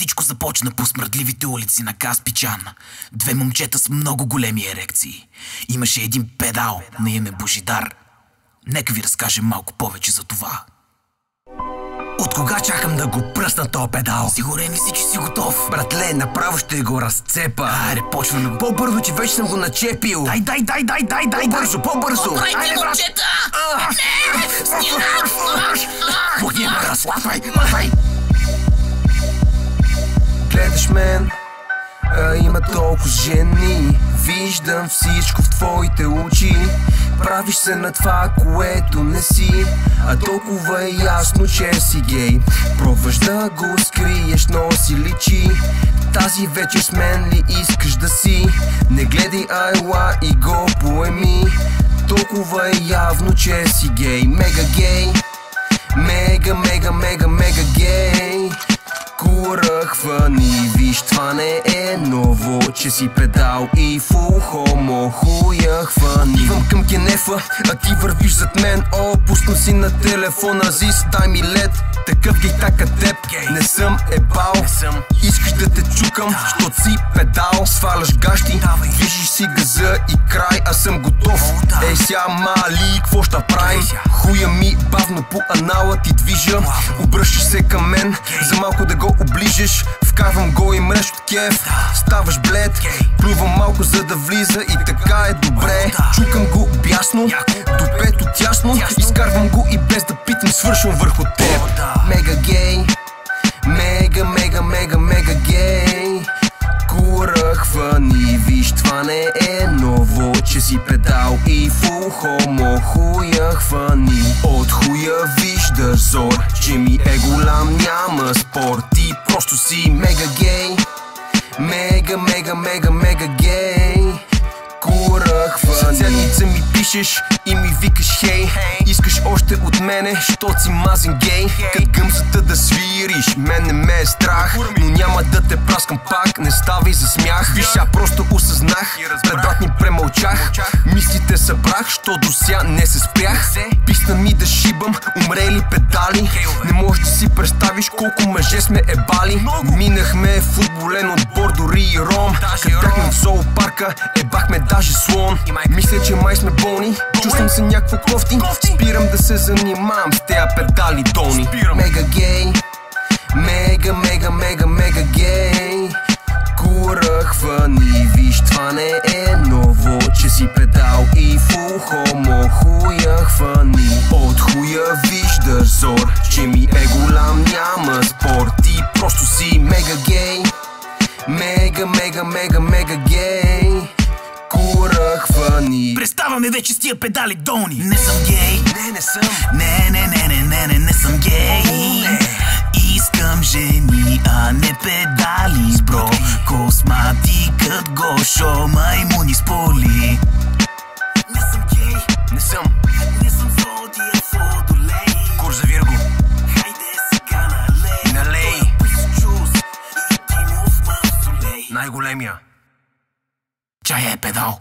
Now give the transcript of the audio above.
Всичко започна по смръдливите улици на Каспичан. Две момчета с много големи ерекции. Имаше един педал на име Божидар. Нека ви разкажем малко повече за това. От кога чакам да го пръсна този педал? Сигурен ли си, че си готов? Братле, направо ще го разцепа. Айде, почваме. По-бързо, че вече съм го начепил. Дай! По-бързо, по-бързо. Айде, момчета! Не! Стига! Пухни, разслабвай. Гледаш мен, има толкова жени. Виждам всичко в твоите очи. Правиш се на това, което не си, а толкова е ясно, че си гей. Пробваш да го скриеш, но си личи. Тази вечер с мен ли искаш да си? Не гледай, айла и го поеми. Толкова е явно, че си гей. Мега гей. Мега гей. Кура хвани, виж, това не е ново, че си педал и фул хомо, хуя хвани. Идвам към кенефа, а ти вървиш зад мен. О, пусна си на телефона, зис, дай ми лед. Такъв гей така теб, не съм ебал. Искаш да те чукам, щот си педал. Сваляш гащи, движиш си газа и край. Аз съм готов, ей ся мали, какво ще правим? Хуя ми бавно по анала ти движа. Обръщаш се към мен, за малко да го оближеш. Вкарвам го и мреш от кеф. Ставаш блед, плювам малко за да влиза и така е добре. Чукам го бясно, до пето тясно. Изкарвам го и без да питам свършвам върху теб. Мега гей. Мега гей. Кура хвани, виж, това не е ново, че си педал и фул хомо, хуя хвани. От хуя виждаш зор, че ми е голям, няма спор. Ти просто си мега гей. Мега гей. Кура хвани. Седмица ми пишеш и ми викаш хей. Искаш още от мене, щот си мазен гей. Кът гъмзата да свириш, мен не ме е страх, но няма да те праскам пак, не ставай за смях. Виж, сега просто осъзнах, пред брат ми премълчах. Мислите събрах, що дося не се спрях. Писна ми да шибам, умрели педали. Не можеш да си представиш колко мъже сме ебали. Минахме футболен отбор, дори и ром. Като бяхме в зоопарка, ебахме даже слон. Мисля, че май сме болни, чувствам се някакво кофти. Спирам да се занимавам с тея педали долни. Мега гей. Мега гей. Кура хвани, виж, това не е ново, че си педал и фул хомо, хуя хвани. От хуя виждаш зор, че ми е голям, няма спор. Ти просто си мега гей. Мега гей. Кура хвани. Преставаме вече с тия педали долни. Не съм гей. Не съм. Не съм гей. Искам жени, а не педали, бро. Косматикът Гошо, маймуни с поли. Не съм гей. Не съм. Не съм зодия в Водолей. Кур за Вирго. Хайде сега налей. Налей. Чус и Димов мавзолей. Най-големия. Чая е педал.